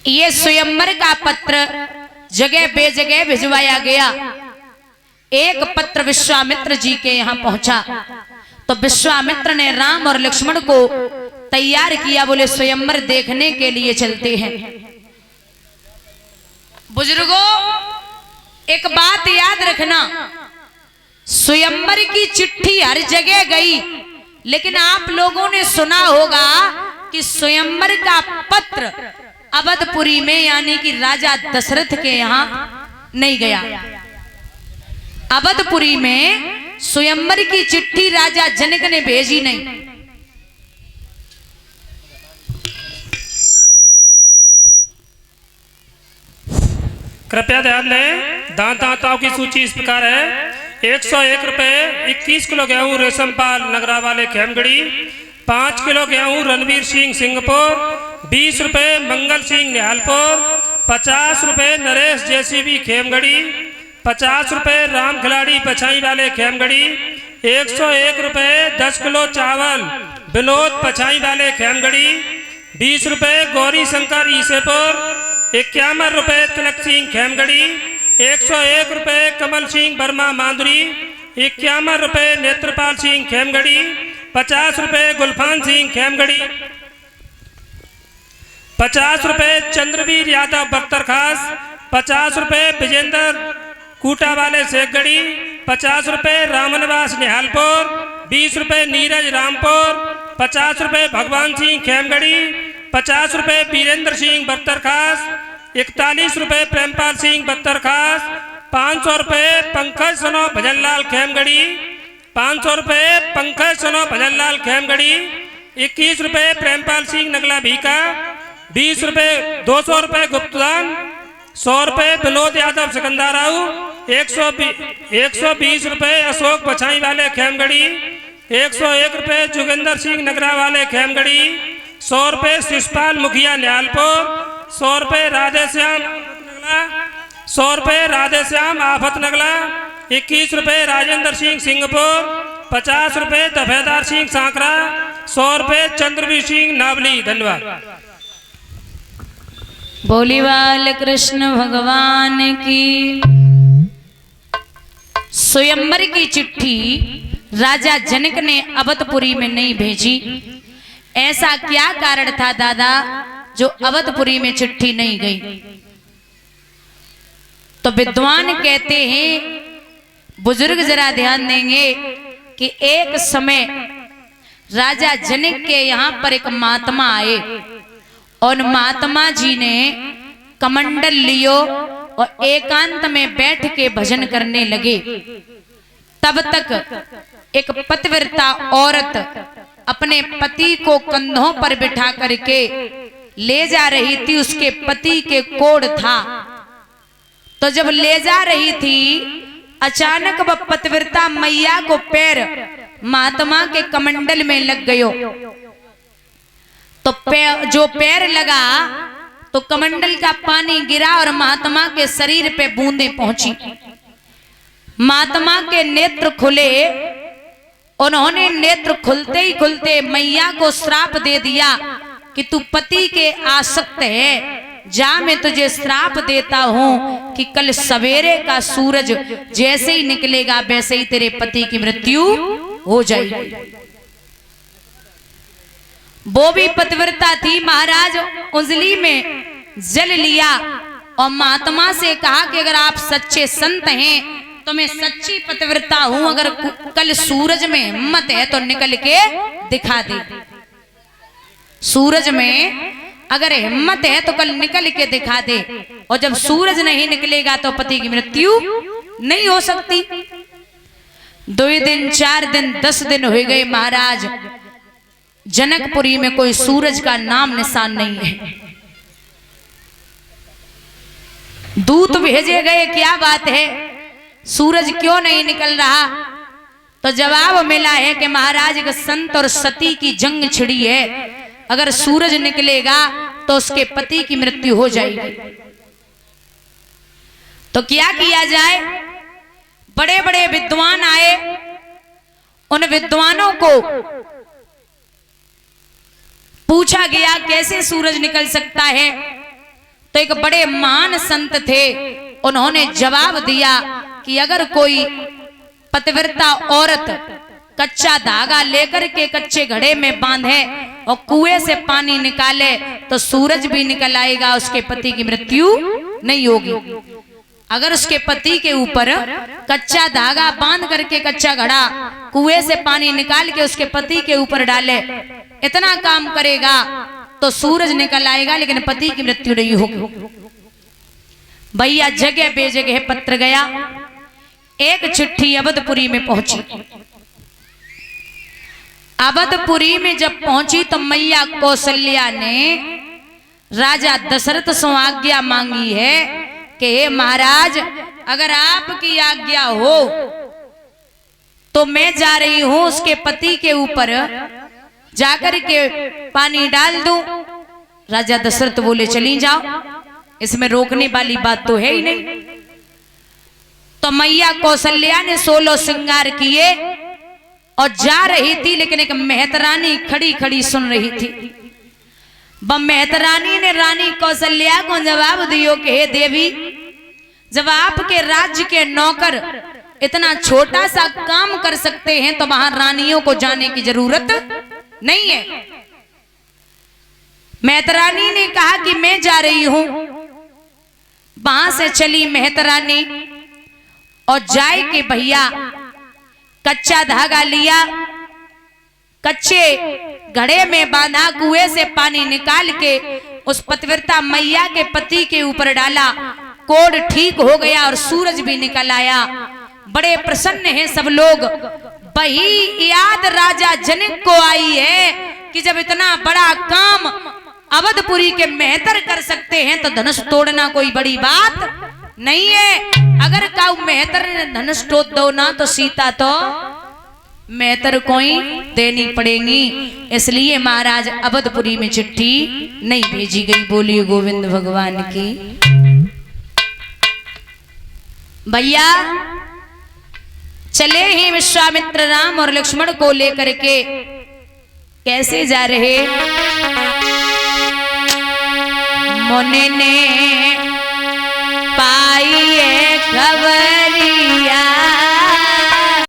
ये स्वयंवर का पत्र जगह बेजगह भिजवाया गया। एक पत्र विश्वामित्र जी के यहाँ पहुंचा तो विश्वामित्र ने राम और लक्ष्मण को तैयार किया, बोले स्वयंवर देखने के लिए चलते हैं। बुजुर्गों, एक बात याद रखना, स्वयंवर की चिट्ठी हर जगह गई, लेकिन आप लोगों ने सुना होगा कि स्वयंवर का पत्र अवधपुरी में यानी कि राजा दशरथ के यहाँ नहीं गया। अवधपुरी में स्वयंवर की चिट्ठी राजा जनक ने भेजी नहीं। कृपया ध्यान दें, दाताओं की सूची इस प्रकार है। 101 रुपए 21 किलो गेहूं रेशमपाल नगरा वाले खेमगढ़ी, 5 किलो गेहूं रणवीर सिंह सिंहपुर, 20 रुपए मंगल सिंह निहालपुर, 50 रुपए नरेश जेसीबी खेमगढ़ी, 50 रुपए राम खिलाड़ी पछाई वाले खेमगढ़ी, 101 रुपए 10 किलो चावल विनोद पछाई वाले खेमगढ़ी, 20 रुपए गौरी शंकर ईसेपुर, 51 रुपए तिलक सिंह खेमगढ़ी, 101 रुपए कमल सिंह वर्मा मांदुरी, 51 रुपए नेत्रपाल सिंह खेमगढ़ी, 50 रुपए गुलफान सिंह खेमगढ़ी, 50 रुपए चंद्रवीर यादव बख्तर खास, 50 रुपए विजेंद्र कूटा वाले शेखगढ़ी, 50 रुपए रामनवास निहालपुर, 20 रुपए नीरज रामपुर, 50 रुपए भगवान सिंह खेमगढ़ी, 50 रुपए वीरेंद्र सिंह बख्तर खास, 41 रुपए प्रेमपाल सिंह बख्तर खास, 500 रुपए पंकज सनो भजनलाल खेमगढ़ी, 500 रुपए पंकज सनो भजनलाल खेमगढ़ी, 21 रुपए प्रेमपाल सिंह नगला भीका, 20 रुपए 200 रुपए गुप्तदान, 100 रुपए विनोद यादव सिकंदराऊ, 120 रुपए अशोक पछाई वाले खेमगढ़ी, 101 रुपए जोगिंदर सिंह नगरा वाले खेमगढ़ी, 100 रुपए शिषपाल मुखिया न्यालपुर, 100 रुपए राधेश्याम नगला, 100 रुपए राधेश्याम आफत नगला, 21 रुपए राजेंद्र सिंह सिंहपुर, 50 रुपए दफेदार सिंह सांकरा, 100 रुपए चंद्रवीर सिंह नावली। धन्यवाद। बोलीवाल कृष्ण भगवान की। स्वयंवर की चिट्ठी राजा जनक ने अवधपुरी में नहीं भेजी। ऐसा क्या कारण था दादा जो अवधपुरी में चिट्ठी नहीं गई? तो विद्वान कहते हैं, बुजुर्ग जरा ध्यान देंगे कि एक समय राजा जनक के यहाँ पर एक महात्मा आए और महात्मा जी ने कमंडल लियो और एकांत में बैठ के भजन करने लगे। तब तक एक पतिव्रता औरत अपने पति को कंधों पर बिठा करके ले जा रही थी। उसके पति के कोढ़ था, तो जब ले जा रही थी अचानक वह पतिव्रता मैया को पैर महात्मा के कमंडल में लग गयो। तो जो पैर लगा तो कमंडल का पानी गिरा और महात्मा के शरीर पे बूंदें पहुंची। महात्मा के नेत्र खुले। उन्होंने नेत्र खुलते ही खुलते मैया को श्राप दे दिया कि तू पति के आसक्त है, जा मैं तुझे श्राप देता हूं कि कल सवेरे का सूरज जैसे ही निकलेगा वैसे ही तेरे पति की मृत्यु हो जाएगी। वो भी पतिव्रता थी। महाराज उंजली में जल लिया और महात्मा से कहा कि अगर आप सच्चे संत हैं तो मैं सच्ची पतिव्रता हूं, अगर कल सूरज में हिम्मत है तो निकल के दिखा दे। सूरज में अगर हिम्मत है तो कल निकल के दिखा दे, और जब सूरज नहीं निकलेगा तो पति की मृत्यु नहीं हो सकती। 2 दिन 4 दिन 10 दिन हो गए महाराज, जनकपुरी में कोई सूरज का नाम निशान नहीं है। दूत भेजे गए, क्या बात है, सूरज क्यों नहीं निकल रहा? तो जवाब मिला है कि महाराज के संत और सती की जंग छिड़ी है, अगर सूरज निकलेगा तो उसके पति की मृत्यु हो जाएगी। तो क्या किया जाए? बड़े बड़े विद्वान आए, उन विद्वानों को पूछा गया कैसे सूरज निकल सकता है। तो एक बड़े महान संत थे, उन्होंने जवाब दिया कि अगर कोई पतिव्रता औरत कच्चा धागा लेकर के कच्चे घड़े में बांधे और कुएं से पानी निकाले तो सूरज भी निकल आएगा, उसके पति की मृत्यु नहीं होगी। अगर उसके पति के ऊपर कच्चा धागा बांध करके कच्चा घड़ा कुएं से पानी निकाल के उसके पति के ऊपर डाले, इतना काम करेगा तो सूरज निकल आएगा, लेकिन पति की मृत्यु नहीं होगी। भैया जगह बेजगह पत्र गया, एक चिट्ठी अवधपुरी में पहुंची। अवधपुरी में जब पहुंची तो मैया कौशल्या ने राजा दशरथ से आज्ञा मांगी है कि हे महाराज, अगर आपकी आज्ञा हो तो मैं जा रही हूं उसके पति के ऊपर जाकर के पानी डाल दूं। राजा दशरथ बोले चली जाओ, इसमें रोकने वाली बात तो है ही नहीं। तो मैया कौशल्या ने 16 श्रृंगार किए और जा रही थी, लेकिन एक मेहतरानी खड़ी खड़ी सुन रही थी। मेहतरानी ने रानी कौशल्या को जवाब दियो कि हे देवी, जब आपके राज्य के नौकर इतना छोटा सा काम कर सकते हैं तो वहां रानियों को जाने की जरूरत नहीं है। मेहतरानी ने कहा कि मैं जा रही हूं। वहां से चली मेहतरानी और जाए कि भैया कच्चा धागा लिया, कच्चे घड़े में बांधा, कुएं से पानी निकाल के उस पतिव्रता मैया के पति के ऊपर डाला, कोड ठीक हो गया और सूरज भी निकल आया। बड़े प्रसन्न हैं सब लोग। वही याद राजा जनक को आई है कि जब इतना बड़ा काम अवधपुरी के मेहतर कर सकते हैं तो धनुष तोड़ना कोई बड़ी बात नहीं है। अगर काऊ मेहतर ने धनुष तोड़ दो ना तो सीता तो मेहतर कोई देनी पड़ेगी। इसलिए महाराज अवधपुरी में चिट्ठी नहीं भेजी गई। बोलिए गोविंद भगवान की। भैया चले ही विश्वामित्र राम और लक्ष्मण को लेकर के कैसे जा रहे। मुनि ने पाई है खबर